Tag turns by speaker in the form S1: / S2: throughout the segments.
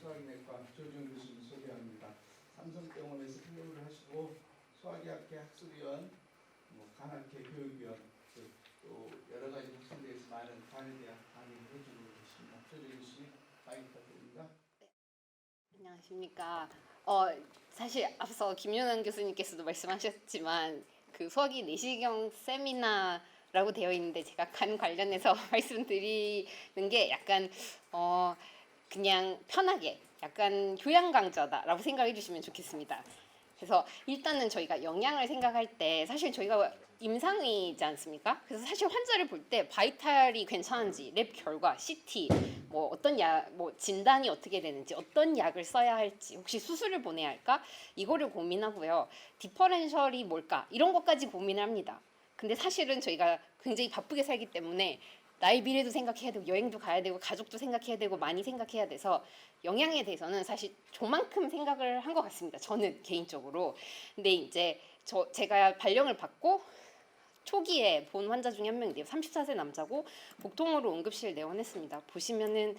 S1: 소화기내과 조지훈 교수님 소개합니다. 삼성병원에서 필로를 하시고 소화기학회 학술위원, 간학회 교육위원, 또 여러 가지 학술대에서 많은 간에 대한 강의를 해주고 계십니다. 조지훈 교수님 많이 부탁드립니다.
S2: 안녕하십니까. 사실 앞서 김윤환 교수님께서도 말씀하셨지만 그 소화기 내시경 세미나라고 되어 있는데 제가 간 관련해서 말씀드리는 게 약간 그냥 편하게 약간 교양 강좌다라고 생각해 주시면 좋겠습니다. 그래서 일단은 저희가 영양을 생각할 때 사실 저희가 임상의이지 않습니까? 그래서 사실 환자를 볼 때 바이탈이 괜찮은지, 랩 결과, CT, 어떤 약, 진단이 어떻게 되는지, 어떤 약을 써야 할지, 혹시 수술을 보내야 할까? 이거를 고민하고요. 디퍼렌셜이 뭘까? 이런 것까지 고민을 합니다. 근데 사실은 저희가 굉장히 바쁘게 살기 때문에 나의 미래도 생각해야 되고 여행도 가야 되고 가족도 생각해야 되고 많이 생각해야 돼서 영양에 대해서는 사실 저만큼 생각을 한 것 같습니다. 저는 개인적으로. 근데 이제 제가 발령을 받고 초기에 본 환자 중에 한 명인데요. 34세 남자고 복통으로 응급실 내원했습니다. 보시면은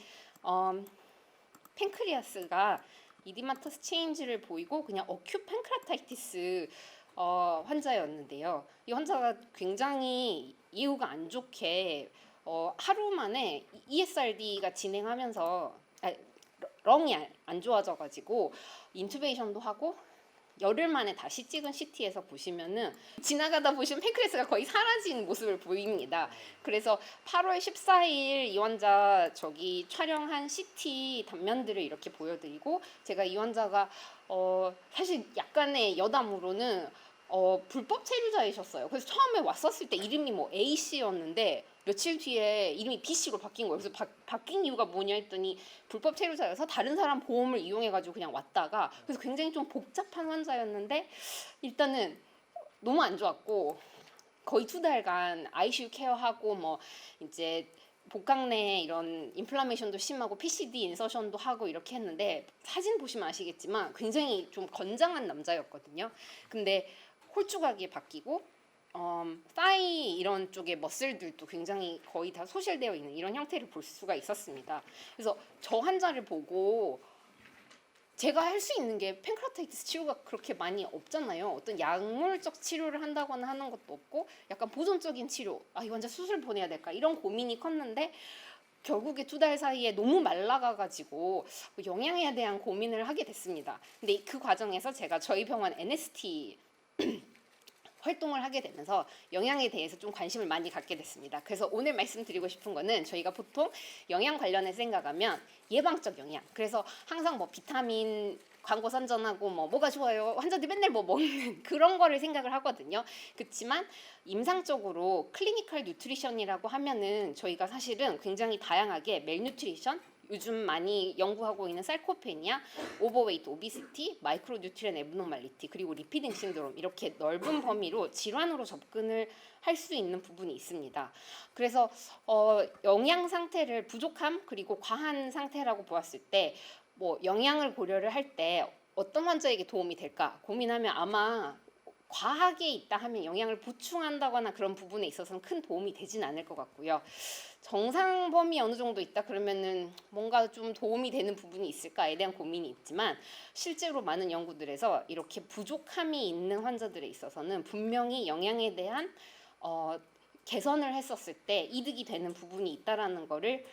S2: 팬크리아스가 이디마터스 체인지를 보이고 그냥 어큐 팬크라타이티스 환자였는데요. 이 환자가 굉장히 이유가 안 좋게 하루 만에 ESRD가 진행하면서 렁이 안 좋아져가지고 인투베이션도 하고 열흘 만에 다시 찍은 CT에서 보시면은 지나가다 보시면 팬크레스가 거의 사라진 모습을 보입니다. 그래서 8월 14일 이 환자 촬영한 CT 단면들을 이렇게 보여드리고 제가 이 환자가 사실 약간의 여담으로는 불법 체류자이셨어요. 그래서 처음에 왔었을 때 이름이 A씨였는데 며칠 뒤에 이름이 B씨로 바뀐 거예요. 그래서 바뀐 이유가 뭐냐 했더니 불법 체류자여서 다른 사람 보험을 이용해가지고 그냥 왔다가 그래서 굉장히 좀 복잡한 환자였는데 일단은 너무 안 좋았고 거의 2달간 ICU 케어하고 이제 복강 내 이런 인플라메이션도 심하고 PCD 인서션도 하고 이렇게 했는데 사진 보시면 아시겠지만 굉장히 좀 건장한 남자였거든요. 근데 홀쭉하게 바뀌고 사이 이런 쪽의 머슬들도 굉장히 거의 다 소실되어 있는 이런 형태를 볼 수가 있었습니다. 그래서 저 환자를 보고 제가 할 수 있는 게 팬크라타이티스 치료가 그렇게 많이 없잖아요. 어떤 약물적 치료를 한다거나 하는 것도 없고 약간 보존적인 치료, 이 환자 수술 보내야 될까 이런 고민이 컸는데 결국에 2달 사이에 너무 말라가가지고 영양에 대한 고민을 하게 됐습니다. 근데 그 과정에서 제가 저희 병원 NST 활동을 하게 되면서 영양에 대해서 좀 관심을 많이 갖게 됐습니다. 그래서 오늘 말씀드리고 싶은 거는 저희가 보통 영양 관련해서 생각하면 예방적 영양. 그래서 항상 비타민 광고 선전하고 뭐가 좋아요. 환자들이 맨날 먹는 그런 거를 생각을 하거든요. 그렇지만 임상적으로 클리니컬 뉴트리션이라고 하면은 저희가 사실은 굉장히 다양하게 멜뉴트리션 요즘 많이 연구하고 있는 살코페니아, 오버웨이트, 오비시티, 마이크로뉴트리언 애브노말리티 그리고 리피딩 신드롬 이렇게 넓은 범위로 질환으로 접근을 할 수 있는 부분이 있습니다. 그래서 영양 상태를 부족함 그리고 과한 상태라고 보았을 때 영양을 고려를 할 때 어떤 환자에게 도움이 될까 고민하면 아마 과하게 있다 하면 영양을 보충한다거나 그런 부분에 있어서는 큰 도움이 되진 않을 것 같고요. 정상 범위 어느 정도 있다 그러면은 뭔가 좀 도움이 되는 부분이 있을까에 대한 고민이 있지만 실제로 많은 연구들에서 이렇게 부족함이 있는 환자들에 있어서는 분명히 영양에 대한 개선을 했었을 때 이득이 되는 부분이 있다라는 거를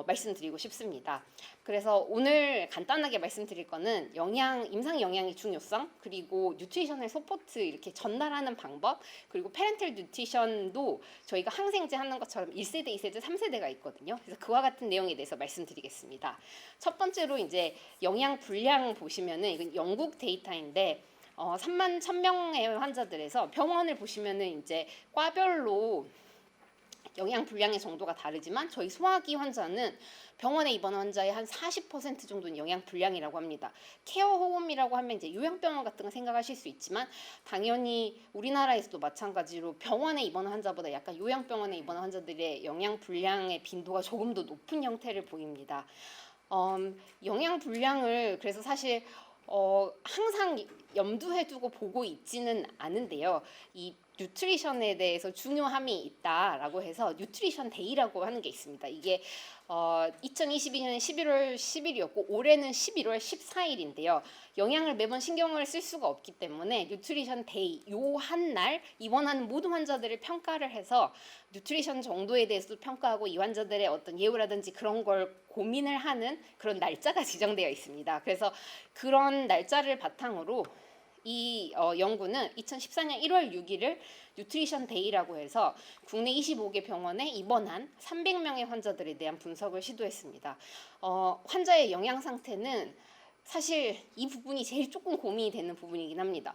S2: 말씀드리고 싶습니다. 그래서 오늘 간단하게 말씀드릴 거는 임상 영양의 중요성 그리고 뉴트리션의 서포트 이렇게 전달하는 방법 그리고 페렌탈 뉴트리션도 저희가 항생제 하는 것처럼 1세대, 2세대, 3세대가 있거든요. 그래서 그와 같은 내용에 대해서 말씀드리겠습니다. 첫 번째로 이제 영양 분량 보시면은 이건 영국 데이터인데 3만 1,000명의 환자들에서 병원을 보시면은 이제 과별로 영양 분량의 정도가 다르지만 저희 소화기 환자는 병원에 입원한 환자의 한 40% 정도는 영양 불량이라고 합니다. 케어홈이라고 하면 이제 요양병원 같은 거 생각하실 수 있지만 당연히 우리나라에서도 마찬가지로 병원에 입원한 환자보다 약간 요양병원에 입원한 환자들의 영양 불량의 빈도가 조금 더 높은 형태를 보입니다. 영양 불량을 그래서 사실 항상 염두에 두고 보고 있지는 않은데요. 이 뉴트리션에 대해서 중요함이 있다라고 해서 뉴트리션 데이라고 하는 게 있습니다. 이게 2022년에 11월 10일이었고 올해는 11월 14일인데요. 영양을 매번 신경을 쓸 수가 없기 때문에 뉴트리션 데이 요 한 날 입원하는 모든 환자들을 평가를 해서 뉴트리션 정도에 대해서도 평가하고 이 환자들의 어떤 예후라든지 그런 걸 고민을 하는 그런 날짜가 지정되어 있습니다. 그래서 그런 날짜를 바탕으로 이 연구는 2014년 1월 6일을 뉴트리션 데이라고 해서 국내 25개 병원에 입원한 300명의 환자들에 대한 분석을 시도했습니다. 환자의 영양 상태는 사실 이 부분이 제일 조금 고민이 되는 부분이긴 합니다.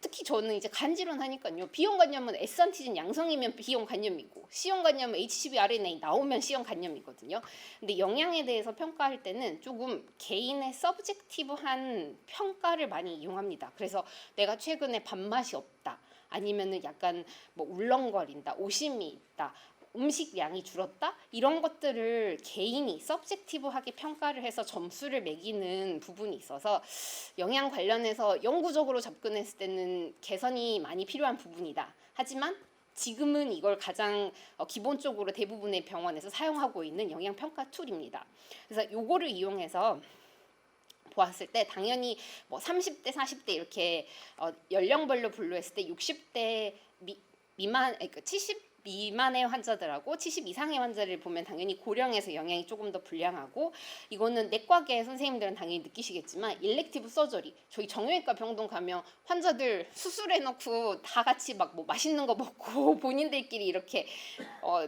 S2: 특히 저는 이제 간질환 하니까요. B형 간염은 S안티젠 양성이면 B형 간염이고 C형 간염은 HCV RNA 나오면 C형 간염이거든요. 근데 영양에 대해서 평가할 때는 조금 개인의 서브젝티브한 평가를 많이 이용합니다. 그래서 내가 최근에 밥맛이 없다. 아니면은 약간 뭐 울렁거린다. 오심이 있다. 음식 양이 줄었다? 이런 것들을 개인이 서브젝티브하게 평가를 해서 점수를 매기는 부분이 있어서 영양 관련해서 영구적으로 접근했을 때는 개선이 많이 필요한 부분이다. 하지만 지금은 이걸 가장 기본적으로 대부분의 병원에서 사용하고 있는 영양 평가 툴입니다. 그래서 요거를 이용해서 보았을 때 당연히 뭐 30대, 40대 이렇게 연령별로 분류했을 때 60대 미만, 그러니까 70 미만의 환자들하고 70 이상의 환자를 보면 당연히 고령에서 영양이 조금 더 불량하고 이거는 내과계 선생님들은 당연히 느끼시겠지만 일렉티브 서저리 저희 정형외과 병동 가면 환자들 수술해놓고 다 같이 막 뭐 맛있는 거 먹고 본인들끼리 이렇게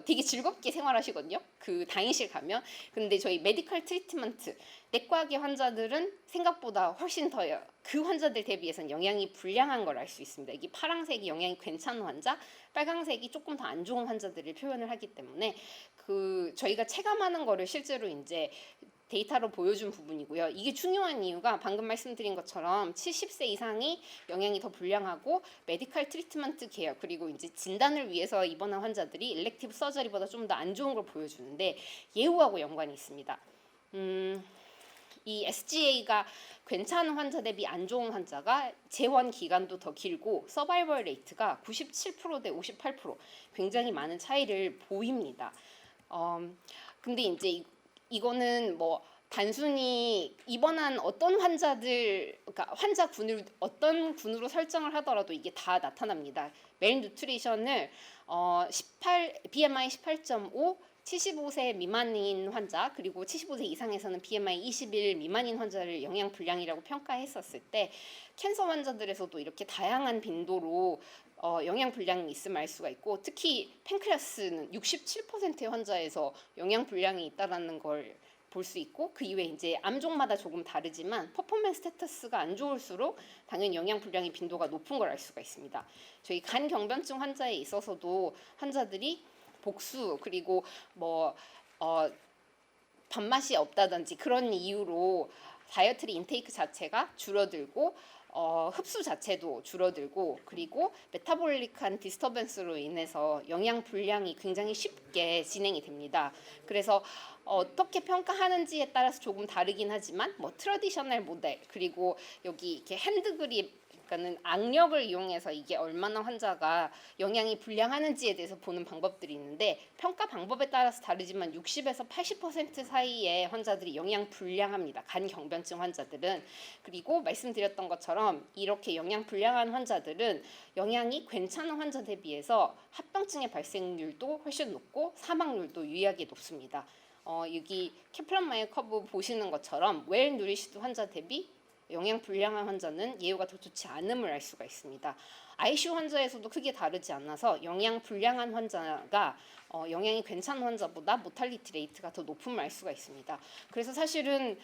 S2: 되게 즐겁게 생활하시거든요. 그 당일실 가면. 근데 저희 메디컬 트리트먼트 내과계 환자들은 생각보다 훨씬 더 그 환자들 대비해서는 영양이 불량한 걸 알 수 있습니다. 이게 파란색이 영양이 괜찮은 환자, 빨강색이 조금 더 안 좋은 환자들을 표현을 하기 때문에 그 저희가 체감하는 거를 실제로 이제 데이터로 보여준 부분이고요. 이게 중요한 이유가 방금 말씀드린 것처럼 70세 이상이 영양이 더 불량하고 메디컬 트리트먼트 케어 그리고 이제 진단을 위해서 입원한 환자들이 일렉티브 서저리보다 좀 더 안 좋은 걸 보여주는데 예후하고 연관이 있습니다. 이 SGA가 괜찮은 환자 대비 안 좋은 환자가 재원 기간도 더 길고 서바이벌 레이트가 97%대 58% 굉장히 많은 차이를 보입니다. 근데 이제 이거는 뭐 단순히 입원한 어떤 환자들, 그러니까 환자 군을 어떤 군으로 설정을 하더라도 이게 다 나타납니다. 멜 누트리션을 BMI 18.5 75세 미만인 환자 그리고 75세 이상에서는 BMI 21 미만인 환자를 영양 불량이라고 평가했었을 때 캔서 환자들에서도 이렇게 다양한 빈도로 영양 불량이 있음을 알 수가 있고 특히 팬크레아스는 67%의 환자에서 영양 불량이 있다라는 걸 볼 수 있고 그 이외에 이제 암종마다 조금 다르지만 퍼포먼스 스테이터스가 안 좋을수록 당연히 영양 불량의 빈도가 높은 걸 알 수가 있습니다. 저희 간 경변증 환자에 있어서도 환자들이 복수 그리고 뭐 밥맛이 없다든지 그런 이유로 다이어트리 인테이크 자체가 줄어들고 흡수 자체도 줄어들고 그리고 메타볼릭한 디스터벤스로 인해서 영양 불량이 굉장히 쉽게 진행이 됩니다. 그래서 어떻게 평가하는지에 따라서 조금 다르긴 하지만 뭐 트래디셔널 모델 그리고 여기 이렇게 핸드 그립 그러니까는 악력을 이용해서 이게 얼마나 환자가 영양이 불량하는지에 대해서 보는 방법들이 있는데 평가 방법에 따라서 다르지만 60에서 80% 사이의 환자들이 영양 불량합니다. 간 경변증 환자들은. 그리고 말씀드렸던 것처럼 이렇게 영양 불량한 환자들은 영양이 괜찮은 환자 대비해서 합병증의 발생률도 훨씬 높고 사망률도 유의하게 높습니다. 여기 캐플란마이어 커브 보시는 것처럼 웰 누리시드 환자 대비 영양 불량한 환자는 예후가 더 좋지 않음을 알 수가 있습니다. ICU 환자에서도 크게 다르지 않아서 영양 불량한 환자가 영양이 괜찮은 환자보다 모탈리티 레이트가 더 높음을 알 수가 있습니다. 그래서 사실은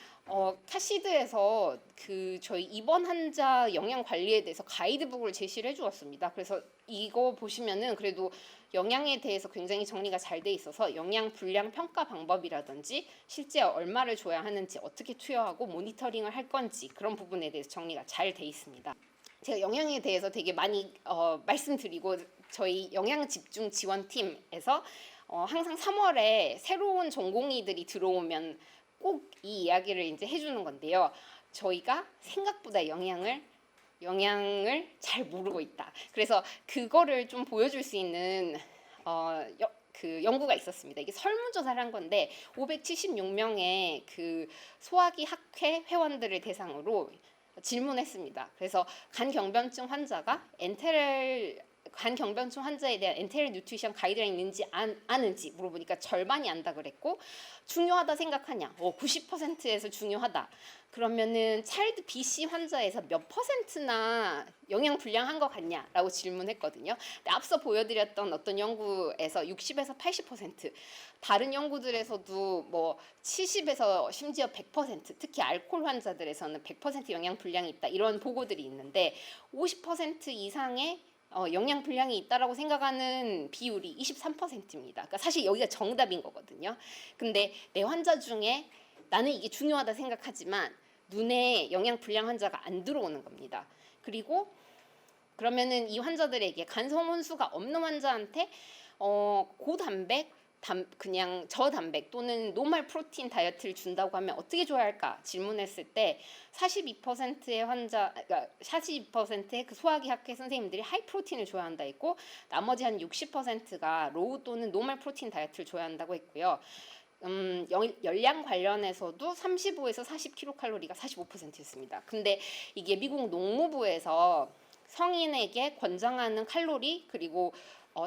S2: 카시드에서 그 저희 입원 환자 영양 관리에 대해서 가이드북을 제시를 해주었습니다. 그래서 이거 보시면은 그래도 영양에 대해서 굉장히 정리가 잘 돼 있어서 영양 불량 평가 방법이라든지 실제 얼마를 줘야 하는지 어떻게 투여하고 모니터링을 할 건지 그런 부분에 대해서 정리가 잘 돼 있습니다. 제가 영양에 대해서 되게 많이 말씀드리고 저희 영양 집중 지원팀에서 항상 3월에 새로운 전공의들이 들어오면 꼭 이 이야기를 이제 해주는 건데요. 저희가 생각보다 영양을 잘 모르고 있다. 그래서 그거를 좀 보여줄 수 있는 그 연구가 있었습니다. 이게 설문조사를 한 건데 576명의 그 소화기 학회 회원들을 대상으로 질문했습니다. 그래서 간경변증 환자가 간경변증 환자에 대한 엔테럴 뉴트리션 가이드라인이 있는지 아는지 물어보니까 절반이 안다 그랬고, 중요하다 생각하냐? 90%에서 중요하다. 그러면은 차일드 BC 환자에서 몇 퍼센트나 영양 불량한 것 같냐라고 질문했거든요. 근데 앞서 보여드렸던 어떤 연구에서 60에서 80%, 다른 연구들에서도 뭐 70에서 심지어 100%, 특히 알코올 환자들에서는 100% 영양 불량이 있다, 이런 보고들이 있는데 50% 이상의 영양 불량이 있다라고 생각하는 비율이 23%입니다. 그러니까 사실 여기가 정답인 거거든요. 근데 내 환자 중에 나는 이게 중요하다 생각하지만 눈에 영양 불량 환자가 안 들어오는 겁니다. 그리고 그러면은 이 환자들에게 간성혼수가 없는 환자한테 고단백, 그냥 저단백 또는 노멀 프로틴 다이어트를 준다고 하면 어떻게 줘야 할까 질문했을 때 42%의 그러니까 42%의 그 소화기 학회 선생님들이 하이 프로틴을 줘야 한다 했고, 나머지 한 60%가 로우 또는 노멀 프로틴 다이어트를 줘야 한다고 했고요. 열량 관련해서도 35에서 40kcal가 45%였습니다. 근데 이게 미국 농무부에서 성인에게 권장하는 칼로리 그리고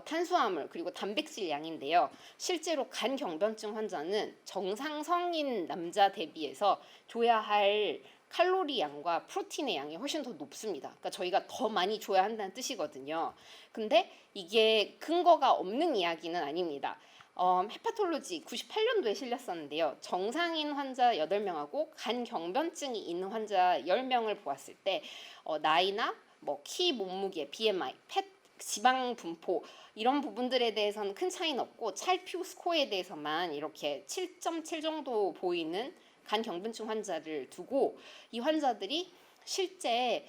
S2: 탄수화물 그리고 단백질 양인데요. 실제로 간경변증 환자는 정상 성인 남자 대비해서 줘야 할 칼로리 양과 프로틴의 양이 훨씬 더 높습니다. 그러니까 저희가 더 많이 줘야 한다는 뜻이거든요. 근데 이게 근거가 없는 이야기는 아닙니다. 헤파톨로지 98년도에 실렸었는데요. 정상인 환자 8명하고 간경변증이 있는 환자 10명을 보았을 때 나이나 뭐 키, 몸무게, BMI, 지방 분포 이런 부분들에 대해서는 큰 차이는 없고 찰피우 스코어에 대해서만 이렇게 7.7 정도 보이는 간경변증 환자를 두고 이 환자들이 실제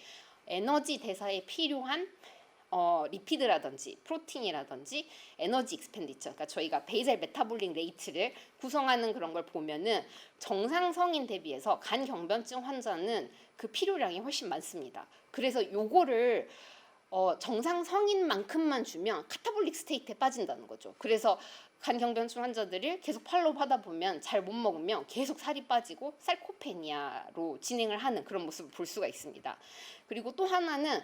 S2: 에너지 대사에 필요한 리피드라든지 프로틴이라든지 에너지 익스펜디처, 그러니까 저희가 베이셀 메타볼릭 레이트를 구성하는 그런 걸 보면은 정상 성인 대비해서 간경변증 환자는 그 필요량이 훨씬 많습니다. 그래서 요거를 정상 성인만큼만 주면 카타볼릭 스테이트에 빠진다는 거죠. 그래서 간경변증 환자들을 계속 팔로우 하다 보면 잘 못 먹으면 계속 살이 빠지고 sar코페니아로 진행을 하는 그런 모습을 볼 수가 있습니다. 그리고 또 하나는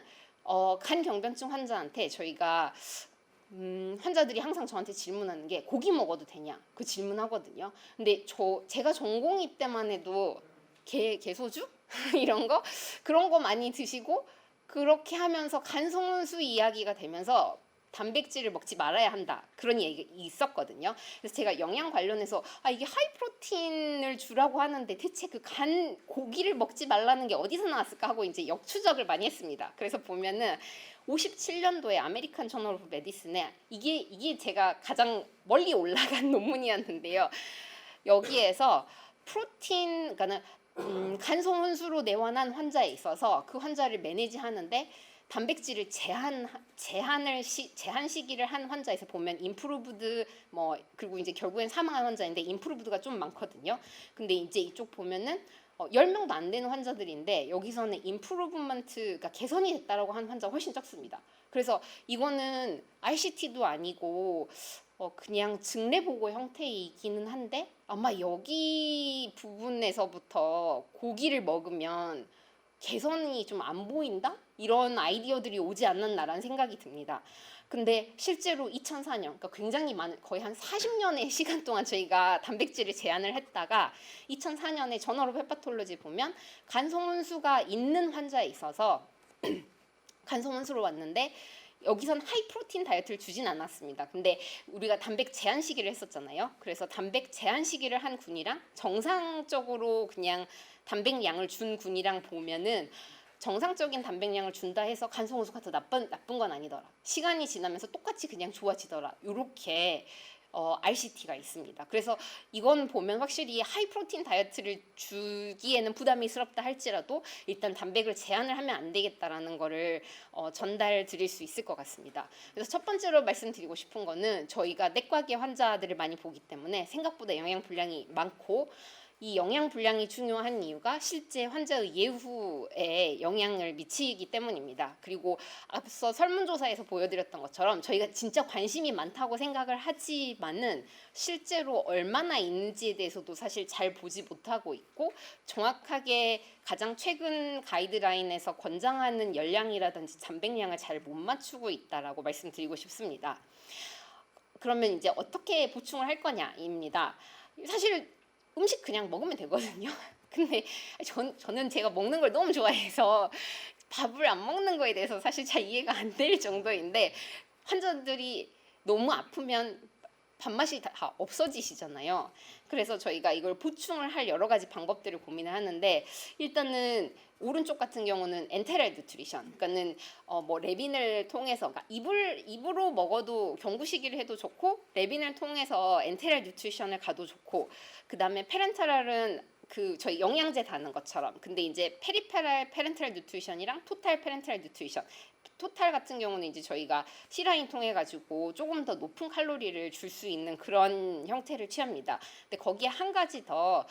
S2: 간경변증 환자한테 저희가 환자들이 항상 저한테 질문하는 게 고기 먹어도 되냐 그 질문하거든요. 근데 제가 전공의 때만 해도 개소주 이런 거 그런 거 많이 드시고 그렇게 하면서 간성혼수 이야기가 되면서 단백질을 먹지 말아야 한다 그런 얘기가 있었거든요. 그래서 제가 영양 관련해서 이게 하이 프로틴을 주라고 하는데 대체 그 고기를 먹지 말라는 게 어디서 나왔을까 하고 이제 역추적을 많이 했습니다. 그래서 보면은 57년도에 아메리칸 저널 오브 메디슨에 이게 제가 가장 멀리 올라간 논문이었는데요. 여기에서 프로틴, 그러니까 간성혼수로 내원한 환자에 있어서 그 환자를 매니지하는데 단백질을 제한 시기를 한 환자에서 보면 임프루브드 그리고 이제 결국엔 사망한 환자인데 임프루브드가 좀 많거든요. 근데 이제 이쪽 보면은 10명도 안 되는 환자들인데 여기서는 임프루브먼트, 그러니까 개선이 됐다라고 하는 환자가 훨씬 적습니다. 그래서 이거는 RCT도 아니고 그냥 증례 보고 형태이기는 한데 아마 여기 부분에서부터 고기를 먹으면 개선이 좀 안 보인다? 이런 아이디어들이 오지 않았나라는 생각이 듭니다. 근데 실제로 2004년, 그러니까 굉장히 많은, 거의 한 40년의 시간 동안 저희가 단백질을 제한을 했다가 2004년에 저널 오브 헤파톨로지 보면 간성혼수가 있는 환자에 있어서 간성혼수로 왔는데 여기선 하이 프로틴 다이어트를 주진 않았습니다. 근데 우리가 단백 제한 시기를 했었잖아요. 그래서 단백 제한 시기를 한 군이랑 정상적으로 그냥 단백량을 준 군이랑 보면은 정상적인 단백량을 준다 해서 간성혼수가 더 나쁜 건 아니더라. 시간이 지나면서 똑같이 그냥 좋아지더라. 요렇게 RCT가 있습니다. 그래서 이건 보면 확실히 하이 프로틴 다이어트를 주기에는 부담이스럽다 할지라도 일단 단백을 제한을 하면 안 되겠다라는 거를 전달 드릴 수 있을 것 같습니다. 그래서 첫 번째로 말씀드리고 싶은 거는 저희가 내과계 환자들을 많이 보기 때문에 생각보다 영양 불량이 많고 이 영양 불량이 중요한 이유가 실제 환자의 예후에 영향을 미치기 때문입니다. 그리고 앞서 설문조사에서 보여드렸던 것처럼 저희가 진짜 관심이 많다고 생각을 하지만은 실제로 얼마나 있는지에 대해서도 사실 잘 보지 못하고 있고, 정확하게 가장 최근 가이드라인에서 권장하는 열량이라든지 잔백량을 잘 못 맞추고 있다라고 말씀드리고 싶습니다. 그러면 이제 어떻게 보충을 할 거냐입니다. 사실 음식 그냥 먹으면 되거든요. 근데 저는 제가 먹는 걸 너무 좋아해서 밥을 안 먹는 거에 대해서 사실 잘 이해가 안 될 정도인데, 환자들이 너무 아프면 밥맛이 다 없어지시잖아요. 그래서 저희가 이걸 보충을 할 여러 가지 방법들을 고민을 하는데, 일단은 오른쪽 같은 경우는 엔테랄 누트리션, 그러니까는 뭐 레빈을 통해서, 그러니까 입으로 먹어도 경구시기를 해도 좋고, 레빈을 통해서 엔테랄 누트리션을 가도 좋고, 그 다음에 페렌테랄은 그 저희 영양제 다는 것처럼, 근데 이제 페리페랄 페렌테랄 누트리션이랑 토탈 페렌테랄 누트리션, 토탈 같은 경우는 이제 저희가 C라인 통해 가지고 조금 더 높은 칼로리를 줄 수 있는 그런 형태를 취합니다. 근데 거기에 한 가지 더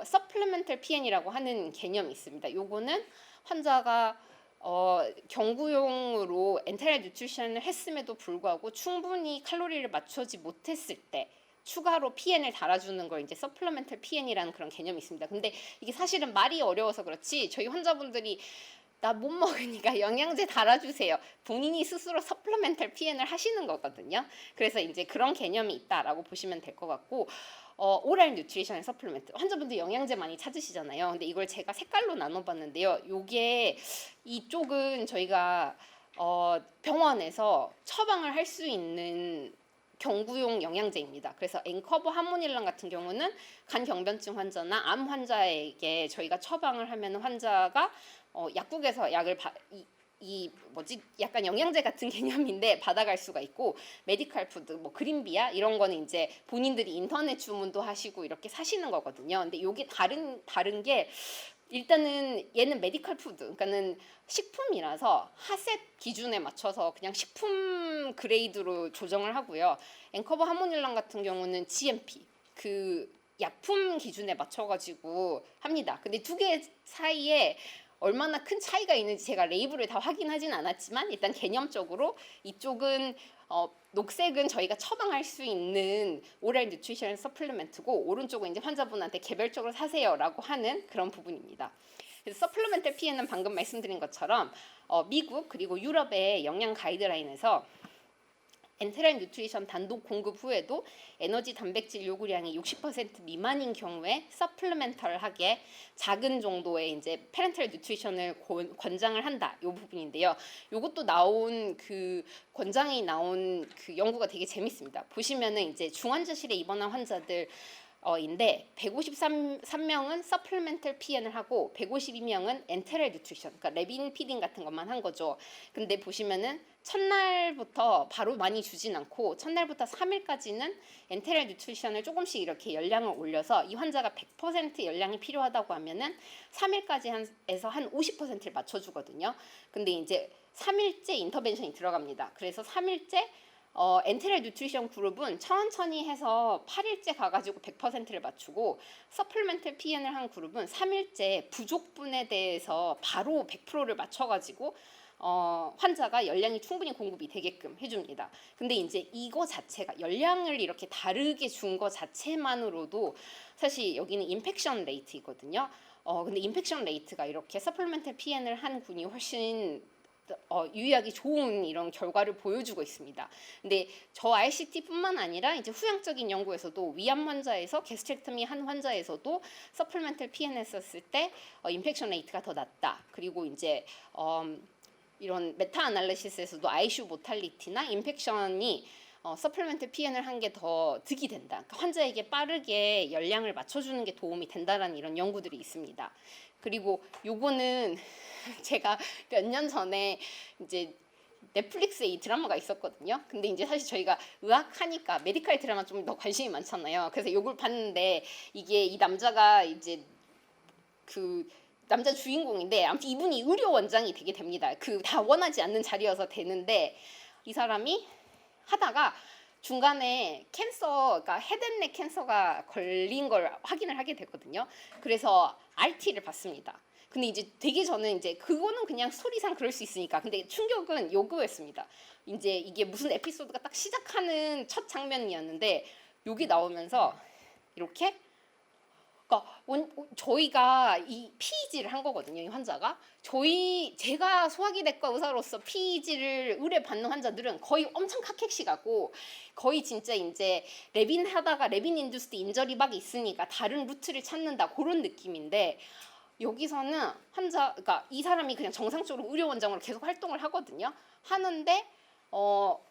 S2: 서플리멘탈 PN이라고 하는 개념이 있습니다. 요거는 환자가 경구용으로 엔테랄 뉴트리션을 했음에도 불구하고 충분히 칼로리를 맞추지 못했을 때 추가로 PN을 달아주는 걸 이제 서플리멘탈 PN이라는 그런 개념이 있습니다. 근데 이게 사실은 말이 어려워서 그렇지 저희 환자분들이 나 못 먹으니까 영양제 달아주세요, 본인이 스스로 서플리멘탈 PN을 하시는 거거든요. 그래서 이제 그런 개념이 있다라고 보시면 될 것 같고, 오랄 뉴트리션 서플리멘트, 환자분들 영양제 많이 찾으시잖아요. 근데 이걸 제가 색깔로 나눠봤는데요. 요게 이쪽은 저희가 병원에서 처방을 할 수 있는 경구용 영양제입니다. 그래서 엔커버 하모닐랑 같은 경우는 간경변증 환자나 암 환자에게 저희가 처방을 하면 환자가 약국에서 약을 약간 영양제 같은 개념인데 받아갈 수가 있고, 메디칼 푸드 뭐 그린비아 이런 거는 이제 본인들이 인터넷 주문도 하시고 이렇게 사시는 거거든요. 근데 요게 다른 게, 일단은 얘는 메디칼 푸드, 그러니까는 식품이라서 하셋 기준에 맞춰서 그냥 식품 그레이드로 조정을 하고요. 엔커버 하모닐랑 같은 경우는 GMP, 그 약품 기준에 맞춰가지고 합니다. 근데 두 개 사이에 얼마나 큰 차이가 있는지 제가 레이블을 다 확인하진 않았지만, 일단 개념적으로 이쪽은 녹색은 저희가 처방할 수 있는 오랄 뉴트리션 서플리멘트고, 오른쪽은 이제 환자분한테 개별적으로 사세요라고 하는 그런 부분입니다. 그래서 서플리멘트 PN은 방금 말씀드린 것처럼 미국 그리고 유럽의 영양 가이드라인에서 엔테랄 뉴트리션 단독 공급 후에도 에너지 단백질 요구량이 60% 미만인 경우에 서플리멘털하게 작은 정도의 이제 페렌탈 뉴트리션을 권장을 한다, 요 부분인데요. 요것도 권장이 나온 그 연구가 되게 재밌습니다. 보시면은 이제 중환자실에 입원한 환자들 인데 153명은 서플리멘탈 PN을 하고 152명은 엔테랄 뉴트리션, 그러니까 레빈 피딩 같은 것만 한 거죠. 근데 보시면은 첫날부터 바로 많이 주진 않고 첫날부터 3일까지는 엔테랄 뉴트리션을 조금씩 이렇게 열량을 올려서, 이 환자가 100% 열량이 필요하다고 하면은 3일까지 해서 한 50%를 맞춰주거든요. 근데 이제 3일째 인터벤션이 들어갑니다. 그래서 3일째 엔테랄 뉴트리션 그룹은 천천히 해서 8일째 가가지고 100%를 맞추고, 서플리멘탈 PN을 한 그룹은 3일째 부족분에 대해서 바로 100%를 맞춰가지고 환자가 열량이 충분히 공급이 되게끔 해줍니다. 근데 이제 이거 자체가 열량을 이렇게 다르게 준 거 자체만으로도 사실 여기는 인펙션 레이트이거든요. 근데 인펙션 레이트가 이렇게 서플리멘탈 PN을 한 군이 훨씬 유의하기 좋은 이런 결과를 보여주고 있습니다. 근데 저 RCT뿐만 아니라 이제 후향적인 연구에서도 위암 환자에서 게스트렉터미 한 환자에서도 서플리멘탈 PN 했었을 때 인펙션 레이트가 더 낮다. 그리고 이제 이런 메타 아날리시스에서도 ICU 모탈리티나 인펙션이 서플리멘탈 PN을 한 게 더 득이 된다. 그러니까 환자에게 빠르게 열량을 맞춰주는 게 도움이 된다라는 이런 연구들이 있습니다. 그리고 요거는 제가 몇 년 전에 이제 넷플릭스에 이 드라마가 있었거든요. 근데 이제 사실 저희가 의학하니까 메디컬 드라마 좀 더 관심이 많잖아요. 그래서 요걸 봤는데, 이게 이 남자가 이제 그 남자 주인공인데, 아무튼 이분이 의료 원장이 되게 됩니다. 그 다 원하지 않는 자리여서 되는데, 이 사람이 하다가 중간에 캔서, 그러니까 헤드앤넥 캔서가 걸린 걸 확인을 하게 되거든요. 그래서 RT를 받습니다. 근데 이제 되게 저는 이제 그거는 그냥 스토리상 그럴 수 있으니까. 근데 충격은 요거였습니다. 이제 이게 무슨 에피소드가 딱 시작하는 첫 장면이었는데 여기 나오면서 이렇게 그러니까 저희가 이 PEG를 한 거거든요. 이 환자가 제가 소화기내과 의사로서 PEG를 의뢰받는 환자들은 거의 엄청 카캑시가고 거의 진짜 이제 레빈 하다가 레빈 인듀스드 인저리 막 있으니까 다른 루트를 찾는다 그런 느낌인데 여기서는 그러니까 이 사람이 그냥 정상적으로 의료원장으로 계속 활동을 하거든요. 하는데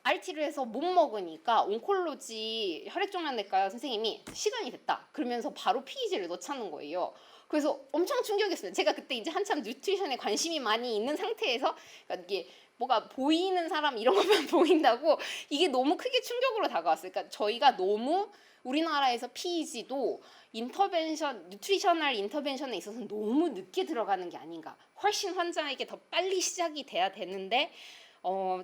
S2: RT를 해서 못 먹으니까 온콜로지 혈액종양내과 선생님이 시간이 됐다. 그러면서 바로 PEG를 넣자는 거예요. 그래서 엄청 충격이었어요. 제가 그때 이제 한참 뉴트리션에 관심이 많이 있는 상태에서 그러니까 이게 뭐가 보이는 사람 이런 것만 보인다고 이게 너무 크게 충격으로 다가왔어요. 그러니까 저희가 너무 우리나라에서 PEG도 뉴트리셔널 인터벤션에 있어서 너무 늦게 들어가는 게 아닌가. 훨씬 환자에게 더 빨리 시작이 돼야 되는데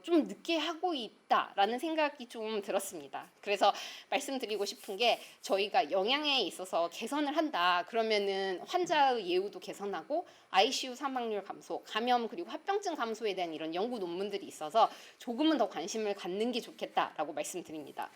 S2: 좀 늦게 하고 있다라는 생각이 좀 들었습니다. 그래서 말씀드리고 싶은 게 저희가 영양에 있어서 개선을 한다. 그러면은 환자의 예우도 개선하고 ICU 사망률 감소, 감염 그리고 합병증 감소에 대한 이런 연구 논문들이 있어서 조금은 더 관심을 갖는 게 좋겠다라고 말씀드립니다.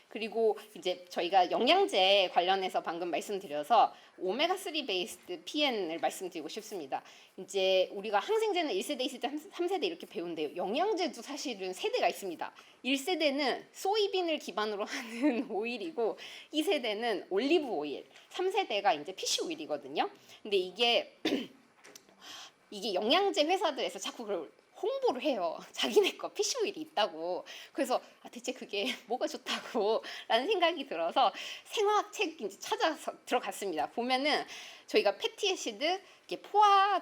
S2: 그리고 이제 저희가 영양제 관련해서 방금 말씀드려서 오메가3 베이스드 PN을 말씀드리고 싶습니다. 이제 우리가 항생제는 1세대, 2세대, 3세대 이렇게 배운대요. 영양제도 사실은 세대가 있습니다. 1세대는 소이빈을 기반으로 하는 오일이고 2세대는 올리브 오일, 3세대가 이제 피쉬 오일이거든요. 근데 이게 영양제 회사들에서 자꾸 그걸 홍보를 해요. 자기네 거 피쉬 오일이 있다고. 그래서 대체 그게 뭐가 좋다고 라는 생각이 들어서 생화학 책 이제 찾아서 들어갔습니다. 보면은 저희가 패티애시드,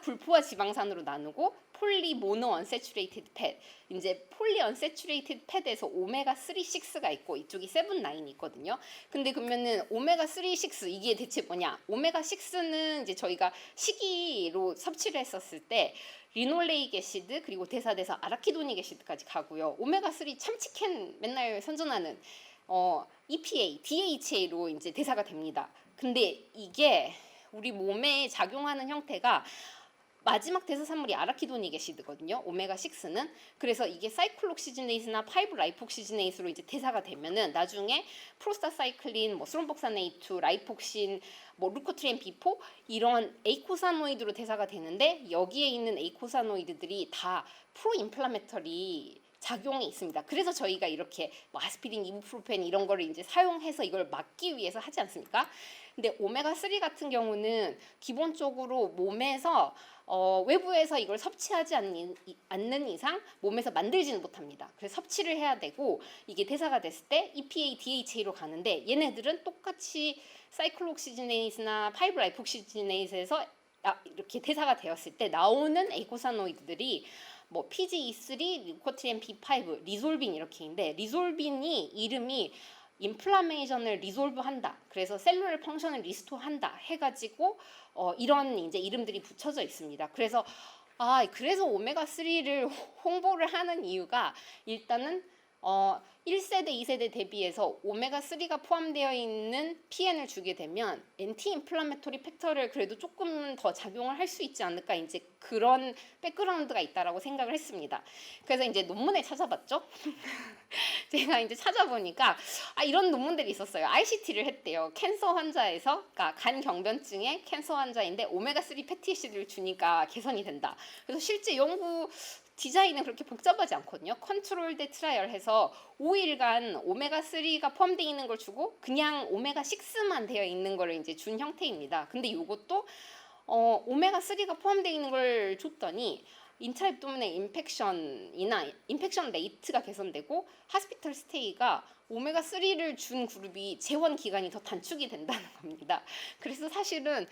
S2: 불포화 지방산으로 나누고 폴리 모노 언세츄레이티드 팻, 이제 폴리 언세츄레이티드 팻에서 오메가 3, 6가 있고 이쪽이 7, 9이 있거든요. 근데 그러면은 오메가 3, 6 이게 대체 뭐냐? 오메가 6는 이제 저희가 식이로 섭취를 했었을 때 리놀레익 애시드 그리고 대사돼서 아라키도닉 애시드까지 가고요. 오메가 3 참치캔 맨날 선전하는 EPA, DHA로 이제 대사가 됩니다. 근데 이게 우리 몸에 작용하는 형태가 마지막 대사산물이 아라키도닉 애시드거든요. 오메가 6는. 그래서 이게 사이클록시지네이스나 5-라이폭시지네이스로 이제 대사가 되면은 나중에 프로스타사이클린, 스롬복사네이트, 라이폭신, 루코트리엔 B4 이런 에이코사노이드로 대사가 되는데 여기에 있는 에이코사노이드들이 다 프로인플라메터리 작용이 있습니다. 그래서 저희가 이렇게 아스피린, 이부프로펜 이런 거를 이제 사용해서 이걸 막기 위해서 하지 않습니까? 근데 오메가 3 같은 경우는 기본적으로 몸에서 외부에서 이걸 섭취하지 않는 이상 몸에서 만들지는 못합니다. 그래서 섭취를 해야 되고 이게 대사가 됐을 때 EPA, DHA로 가는데 얘네들은 똑같이 사이클록시지네이스나 5-라이폭시지네이스에서 이렇게 대사가 되었을 때 나오는 에이코사노이드들이 PGE3, 리코트리엔 B5, 리솔빈 이렇게 있는데 리솔빈이 이름이 인플라메이션을 리솔브 한다. 그래서 셀룰러 펑션을 리스토어한다 해가지고 이런 이제 이름들이 붙여져 있습니다. 그래서 그래서 오메가 3를 홍보를 하는 이유가 일단은 1세대, 2세대 대비해서 오메가 3가 포함되어 있는 PN을 주게 되면 엔티 인플라메토리 팩터를 그래도 조금 더 작용을 할 수 있지 않을까 이제 그런 백그라운드가 있다라고 생각을 했습니다. 그래서 이제 논문을 찾아봤죠. 제가 이제 찾아보니까 이런 논문들이 있었어요. ICT를 했대요. 캔서 환자에서, 그러니까 간 경변증의 캔서 환자인데 오메가 3 패티애시드를 주니까 개선이 된다. 그래서 실제 연구 디자인은 그렇게 복잡하지 않거든요. 컨트롤드 트라이얼 해서 5일간 오메가 3가 포함되어 있는 걸 주고 그냥 오메가 6만 되어 있는 걸 이제 준 형태입니다. 근데 이것도 오메가 3가 포함되어 있는 걸 줬더니 인트라앱도미널 인펙션 레이트가 개선되고 하스피털 스테이가 오메가 3를 준 그룹이 재원 기간이 더 단축이 된다는 겁니다. 그래서 사실은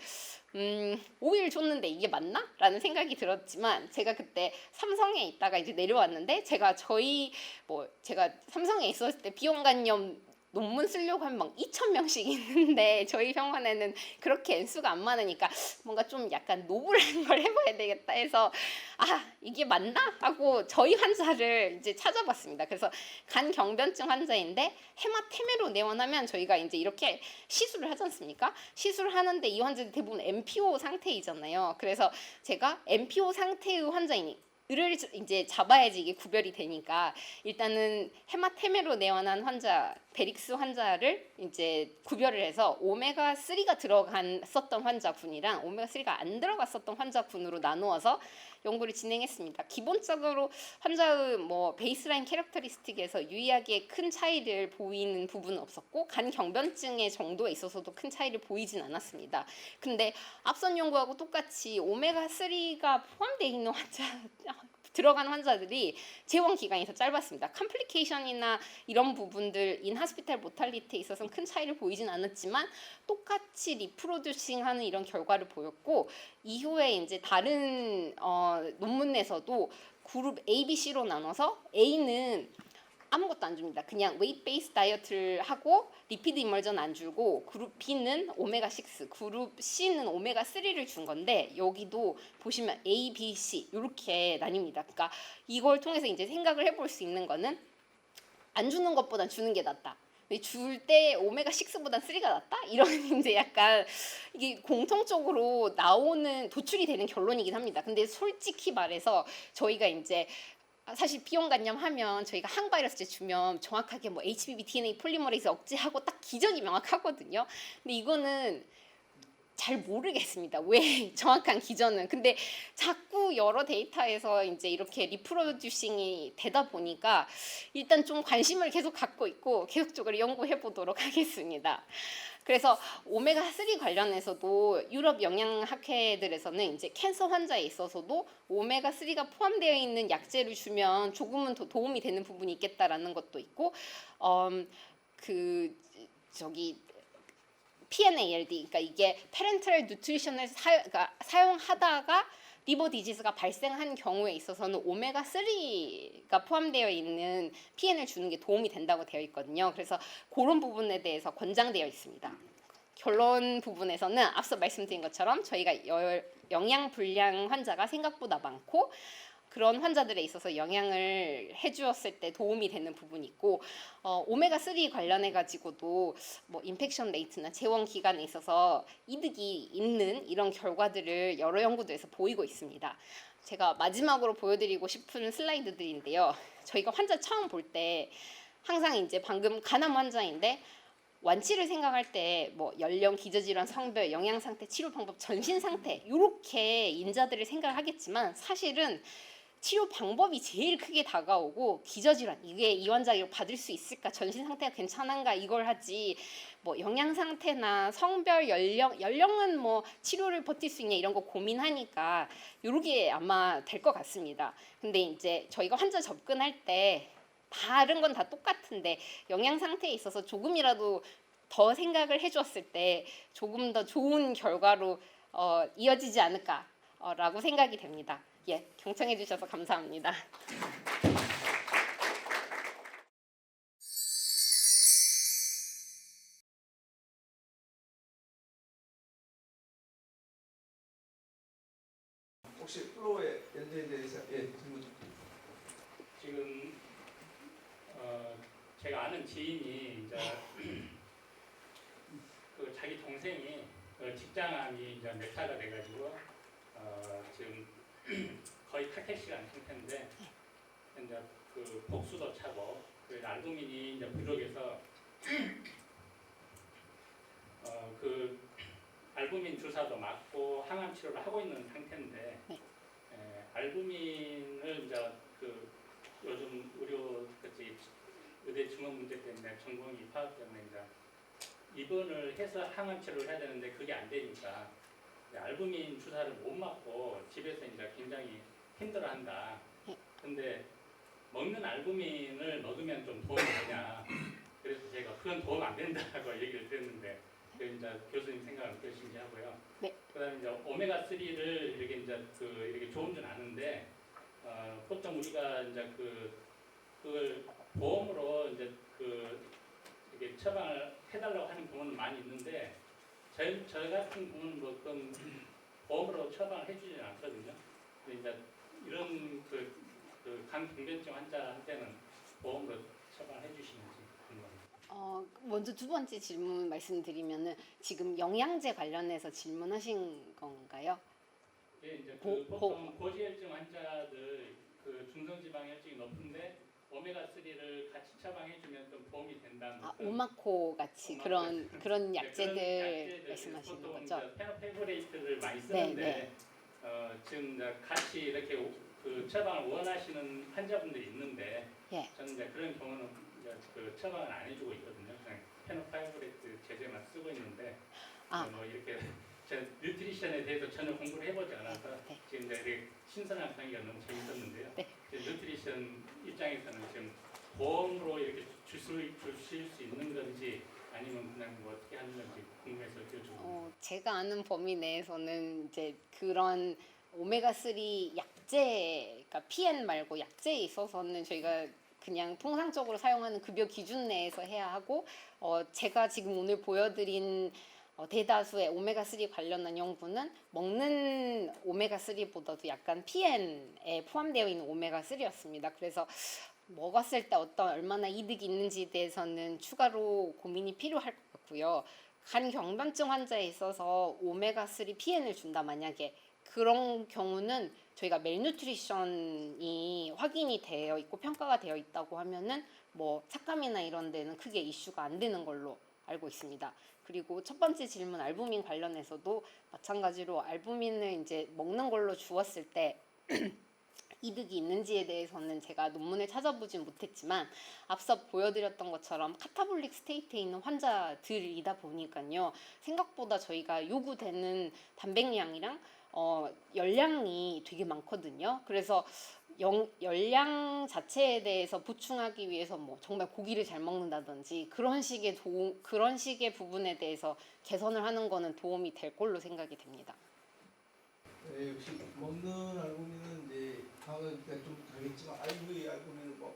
S2: 5일 줬는데 이게 맞나? 라는 생각이 들었지만 제가 그때 삼성에 있다가 이제 내려왔는데 제가 삼성에 있었을 때 비형간염 논문 쓰려고 하면 막 2,000명씩 있는데 저희 병원에는 그렇게 N수가 안 많으니까 뭔가 좀 약간 노블한 걸 해봐야 되겠다 해서 아 이게 맞나? 하고 저희 환자를 이제 찾아봤습니다. 그래서 간경변증 환자인데 헤마테메로 내원하면 저희가 이제 이렇게 시술을 하지 않습니까? 시술을 하는데 이 환자들 대부분 MPO 상태이잖아요. 그래서 제가 MPO 상태의 환자이니 를 이제 잡아야지 이게 구별이 되니까 일단은 헤마테메로 내원한 환자 베릭스 환자를 이제 구별을 해서 오메가 3가 들어갔었던 환자군이랑 오메가 3가 안 들어갔었던 환자군으로 나누어서 연구를 진행했습니다. 기본적으로 환자의 뭐 베이스라인 캐릭터리스틱에서 유의하기에 큰 차이를 보이는 부분은 없었고 간경변증의 정도에 있어서도 큰 차이를 보이진 않았습니다. 근데 앞선 연구하고 똑같이 오메가 3가 포함되어 있는 환자 들어간 환자들이 재원 기간이 더 짧았습니다. 컴플리케이션이나 이런 부분들 인하스피탈 모탈리티에 있어서는 큰 차이를 보이진 않았지만 똑같이 리프로듀싱하는 이런 결과를 보였고 이후에 이제 다른 논문에서도 그룹 A, B, C로 나눠서 A는 아무것도 안 줍니다. 그냥 웨이트 베이스 다이어트를 하고 리피드 이멀전 안 주고 그룹 B는 오메가 6, 그룹 C는 오메가 3를 준 건데 여기도 보시면 A, B, C 이렇게 나뉩니다. 그러니까 이걸 통해서 이제 생각을 해볼 수 있는 거는 안 주는 것보단 주는 게 낫다. 줄 때 오메가 6보단 3가 낫다? 이런 이제 약간 이게 공통적으로 나오는 도출이 되는 결론이긴 합니다. 근데 솔직히 말해서 저희가 이제 사실 비용간염 하면 저희가 항바이러스제 주면 정확하게 뭐 HBV DNA 폴리머레이즈 억제하고 딱 기전이 명확하거든요. 근데 이거는 잘 모르겠습니다. 왜 정확한 기전은. 근데 자꾸 여러 데이터에서 이제 이렇게 리프로듀싱이 되다 보니까 일단 좀 관심을 계속 갖고 있고 계속적으로 연구해 보도록 하겠습니다. 그래서 오메가 3 관련해서도 유럽 영양학회들에서는 이제 캔서 환자에 있어서도 오메가 3가 포함되어 있는 약제를 주면 조금은 더 도움이 되는 부분이 있겠다라는 것도 있고, PNALD, 그러니까 이게 페렌트럴 누트리션을 그러니까 사용하다가 리버 디지즈가 발생한 경우에 있어서는 오메가 3가 포함되어 있는 PN을 주는 게 도움이 된다고 되어 있거든요. 그래서 그런 부분에 대해서 권장되어 있습니다. 결론 부분에서는 앞서 말씀드린 것처럼 저희가 영양 불량 환자가 생각보다 많고 그런 환자들에 있어서 영양을 해주었을 때 도움이 되는 부분이 있고 오메가 3 관련해 가지고도 뭐 인펙션 레이트나 재원 기간에 있어서 이득이 있는 이런 결과들을 여러 연구들에서 보이고 있습니다. 제가 마지막으로 보여드리고 싶은 슬라이드들인데요. 저희가 환자 처음 볼 때 항상 이제 방금 간암 환자인데 완치를 생각할 때 뭐 연령, 기저질환, 성별, 영양 상태, 치료 방법, 전신 상태 이렇게 인자들을 생각하겠지만 사실은 치료 방법이 제일 크게 다가오고 기저질환 이게 이 환자 이거 받을 수 있을까 전신 상태가 괜찮은가 이걸 하지 뭐 영양 상태나 성별 연령은 뭐 치료를 버틸 수 있냐 이런 거 고민하니까 요렇게 아마 될 것 같습니다. 근데 이제 저희가 환자 접근할 때 다른 건 다 똑같은데 영양 상태에 있어서 조금이라도 더 생각을 해주었을 때 조금 더 좋은 결과로 이어지지 않을까라고 생각이 됩니다. 예, 경청해 주셔서 감사합니다.
S1: 혹시 플로우의 연주에 대해서 질문 좀.
S3: 지금 제가 아는 지인이 이제 그 자기 동생이 직장암이 이제 메타가 돼가지고 지금 거의 타켓시간 상태인데 이제 그 복수도 차고 그 알부민이 이제 부족해서 그 알부민 주사도 맞고 항암 치료를 하고 있는 상태인데 알부민을 이제 그 요즘 의대 증원 문제 때문에 전공이 파악 때문에 이제 입원을 해서 항암 치료를 해야 되는데 그게 안 되니까 알부민 주사를 못 맞고 집에서 이제 굉장히 힘들어한다. 근데 먹는 알부민을 먹으면 좀 도움이 되냐. 그래서 제가 그건 도움 안 된다고 얘기를 드렸는데 이제 교수님 생각은 어떠신지 하고요.
S2: 네.
S3: 그다음에 이제 오메가 3를 이렇게 이제 이렇게 좋은 줄 아는데 보통 우리가 이제 그걸 보험으로 이제 이렇게 많이 있는데 저 같은 경우는 뭐 그건 보험으로 처방을 해주지는 않거든요. 근데 이제 이런 그 강경변증 환자한테는 보험으로 처방을 해주시는지 그런 겁니다.
S2: 먼저 두 번째 질문 말씀드리면은 지금 영양제 관련해서 질문하신 건가요?
S3: 예, 이제
S2: 고-
S3: 보통 고지혈증 환자들 그 중성지방혈증이 높은데 오메가 3를 같이 처방해주면 좀 도움이 된다는
S2: 오마코 같이
S3: 오마코
S2: 그런
S3: 같이.
S2: 그런
S3: 네,
S2: 약제들
S3: 그런 약제들
S2: 말씀하시는
S3: 보통
S2: 거죠?
S3: 이제 페노페브레이트를 많이
S2: 네,
S3: 쓰는데
S2: 네.
S3: 지금 이제 같이 이렇게 그 처방을 원하시는 환자분들이 있는데
S2: 예.
S3: 저는 이제 그런 경우는 이제 그 처방을 안 해주고 있거든요. 그냥 페노파이브레이트 제제만 쓰고 있는데 뭐 이렇게 제 뉴트리션에 대해서 전혀 공부를 해보지 않아서
S2: 네.
S3: 지금 이제 이렇게 신선한 강의가 너무 재밌었는데요.
S2: 네.
S3: 뉴트리션 입장에서는 지금 보험으로 이렇게 주실 수 있는 건지 아니면 그냥 뭐 어떻게 하는 건지 궁금해서 여쭤봅니다.
S2: 제가 아는 범위 내에서는 이제 그런 오메가 3 약제, 그러니까 PN 말고 약제에 있어서는 저희가 그냥 통상적으로 사용하는 급여 기준 내에서 해야 하고, 제가 지금 오늘 보여드린 대다수의 오메가 3 관련한 연구는 먹는 오메가 3보다도 약간 PN에 포함되어 있는 오메가 3였습니다. 그래서 먹었을 때 얼마나 이득이 있는지에 대해서는 추가로 고민이 필요할 것 같고요. 간경변증 환자에 있어서 오메가3 PN을 준다 만약에 그런 경우는 저희가 멜뉴트리션이 확인이 되어 있고 평가가 되어 있다고 하면은 뭐 삭감이나 이런 데는 크게 이슈가 안 되는 걸로 알고 있습니다. 그리고 첫 번째 질문 알부민 관련해서도 마찬가지로 알부민을 이제 먹는 걸로 주었을 때 이득이 있는지에 대해서는 제가 논문을 찾아보진 못했지만 앞서 보여드렸던 것처럼 카타볼릭 스테이트에 있는 환자들이다 보니까요. 생각보다 저희가 요구되는 단백량이랑 열량이 되게 많거든요. 그래서 열량 자체에 대해서 보충하기 위해서 뭐 정말 고기를 잘 먹는다든지 그런 식의 부분에 대해서 개선을 하는 거는 도움이 될 걸로 생각이 됩니다.
S1: 네, 역시 먹는 알부민은 이제 방금 좀 다르겠지만 아이브의 알부민은 뭐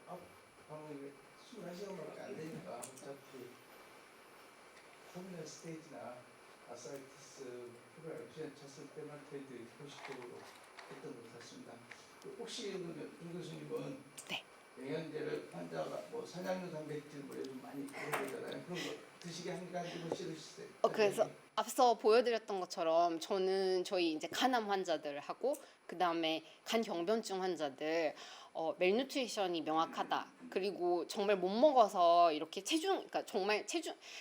S1: 방금 21시간밖에 안 되니까 어차피 터미널 스테이지나 아사이티스 프로액션 쳤을 때만 저희들이 형식적으로 했던 것 같습니다. 혹시 그러면 준 교수님은
S2: 네.
S1: 영양제를 환자가 뭐 산양류 단백질 뭐 요즘 많이 그러잖아요. 그런 거 드시게 한 가지 뭐 싫으시세요?
S2: 그래서 앞서 보여드렸던 것처럼 저는 저희 이제 간암 환자들하고 그 다음에 간경변증 환자들 멜뉴트리션이 명확하다. 그리고 정말 못 먹어서 이렇게 그러니까 정말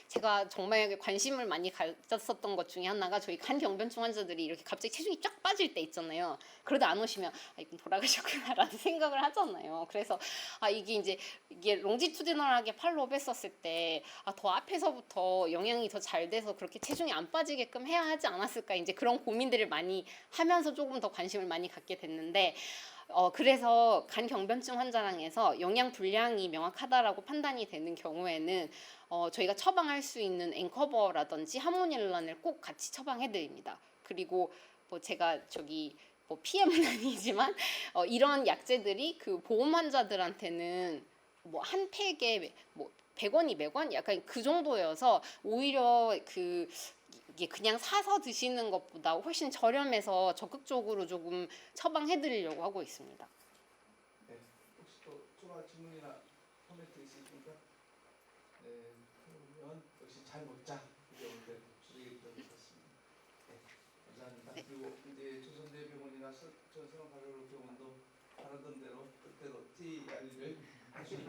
S2: 제가 정말 관심을 많이 가졌었던 것 중에 하나가 저희 간경변증 환자들이 이렇게 갑자기 체중이 쫙 빠질 때 있잖아요. 그러다 안 오시면 이건 돌아가셨구나라는 생각을 하잖아요. 그래서 이게 롱지투디널하게 팔로업 했었을 때 더 앞에서부터 영양이 더 잘 돼서 그렇게 체중이 안 빠지게끔 해야 하지 않았을까 이제 그런 고민들을 많이 하면서 조금 더 관심을 많이 갖게 됐는데 그래서 간경변증 환자랑에서 영양 불량이 명확하다라고 판단이 되는 경우에는 저희가 처방할 수 있는 앵커버라든지 하모닐란을 꼭 같이 처방해드립니다. 그리고 뭐 제가 뭐 PM은 아니지만 이런 약제들이 그 보험 환자들한테는 뭐 한 팩에 뭐 100원이 100원 약간 그 정도여서 오히려 이게 그냥 사서 드시는 것보다 훨씬 저렴해서 적극적으로 조금 처방해드리려고 하고 있습니다.
S1: 네, 혹시 또 추가 질문이나 코멘트 있으십니까? 네, 그러면 역시 잘 먹자. 이게 오늘 주제가 될 것 같습니다. 네, 감사합니다.
S2: 네.
S1: 그리고 이제 조선대병원이나 전성가려병원도 바라던 대로 뜻대로 TR을 할 수 있게